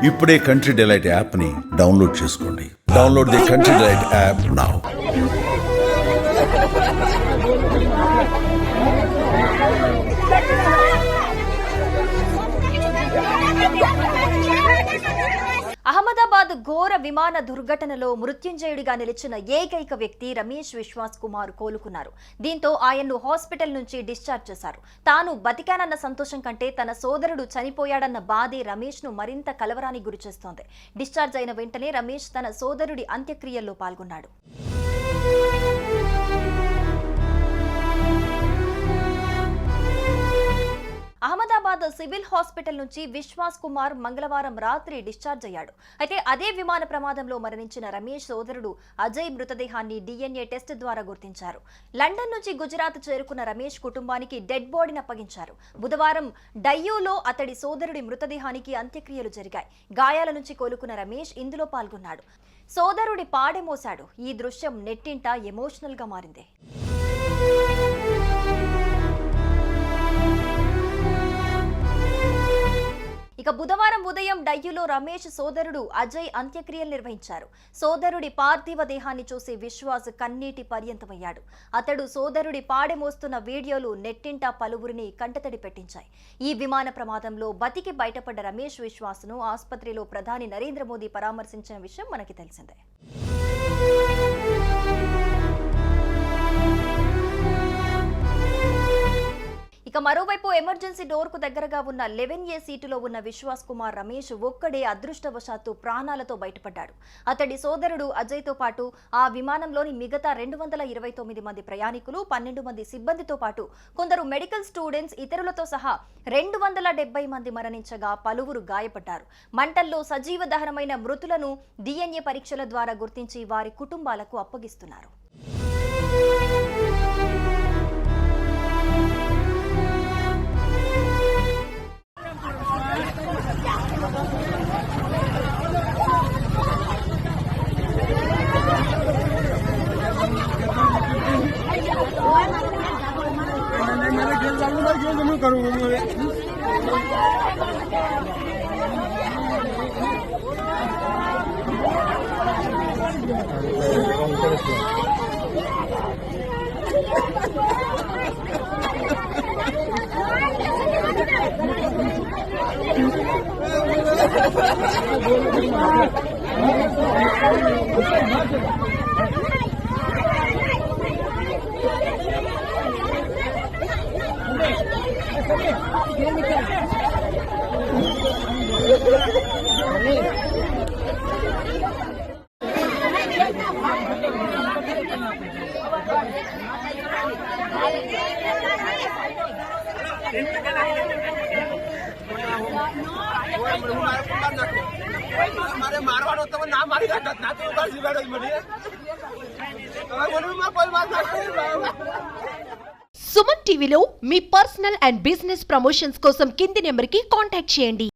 ఇప్పుడే country delight app ని download చేసుకోండి. Download the country delight app now. Ahmedabad ఘోర విమాన దుర్ఘటనలో మృత్యుంజయుడిగా నిలిచిన ఏకైక వ్యక్తి రమేష్ విశ్వాస్ కుమార్ కోలుకున్నారు. దీంతో ఆయన్ను హాస్పిటల్ నుంచి డిశ్చార్జ్ చేశారు. తాను బతికానన్న సంతోషం కంటే తన సోదరుడు చనిపోయాడన్న బాధే రమేష్ ను మరింత కలవరానికి గురిచేస్తోంది. డిశ్చార్జ్ అయిన వెంటనే రమేష్ తన సోదరుడి అంత్యక్రియల్లో పాల్గొన్నాడు. అహ్మదాబాద్ సివిల్ హాస్పిటల్ నుంచి విశ్వాస్ కుమార్ మంగళవారం రాత్రి డిశ్చార్జ్ అయ్యాడు. అయితే అదే విమాన ప్రమాదంలో మరణించిన రమేష్ సోదరుడు అజయ్ మృతదేహాన్ని DNA టెస్ట్ ద్వారా గుర్తించారు. లండన్ నుంచి గుజరాత్ చేరుకున్న రమేష్ కుటుంబానికి డెడ్ బాడీని అప్పగించారు. బుధవారం డయ్యూలో అతడి సోదరుడి మృతదేహానికి అంత్యక్రియలు జరిగాయి. గాయాల నుంచి కోలుకున్న రమేష్ ఇందులో పాల్గొన్నాడు. సోదరుడి పాడె మోశాడు. ఈ దృశ్యం నెట్టింట ఎమోషనల్ గా మారింది. ఇక బుధవారం ఉదయం డయ్యూలో రమేష్ సోదరుడు అజయ్ అంత్యక్రియలు నిర్వహించారు. సోదరుడి పార్థివ దేహాన్ని చూసి విశ్వాస్ కన్నీటి పర్యంతమయ్యాడు. అతడు సోదరుడి పాడె మోస్తున్న వీడియోలు నెట్టింట పలువురిని కంటతడి పెట్టించాయి. ఈ విమాన ప్రమాదంలో బతికి బయటపడ్డ రమేష్ విశ్వాస్ ను ఆసుపత్రిలో ప్రధాని నరేంద్ర మోదీ పరామర్శించిన విషయం మనకి తెలిసిందే. ఇక మరోవైపు ఎమర్జెన్సీ డోర్ కు దగ్గరగా ఉన్న 11A సీటులో ఉన్న విశ్వాస్ కుమార్ రమేష్ ఒక్కడే అదృష్టవశాత్తు ప్రాణాలతో బయటపడ్డాడు. అతడి సోదరుడు అజయ్ తో పాటు ఆ విమానంలోని మిగతా 229 మంది ప్రయాణికులు, 12 మంది సిబ్బందితో పాటు కొందరు మెడికల్ స్టూడెంట్స్, ఇతరులతో సహా 270 మంది మరణించగా పలువురు గాయపడ్డారు. మంటల్లో సజీవ దహనమైన మృతులను DNA పరీక్షల ద్వారా గుర్తించి వారి కుటుంబాలకు అప్పగిస్తున్నారు. సుమన్ టీవీలో మీ పర్సనల్ అండ్ బిజినెస్ ప్రమోషన్స్ కోసం కింది నెంబర్కి కాంటాక్ట్ చేయండి.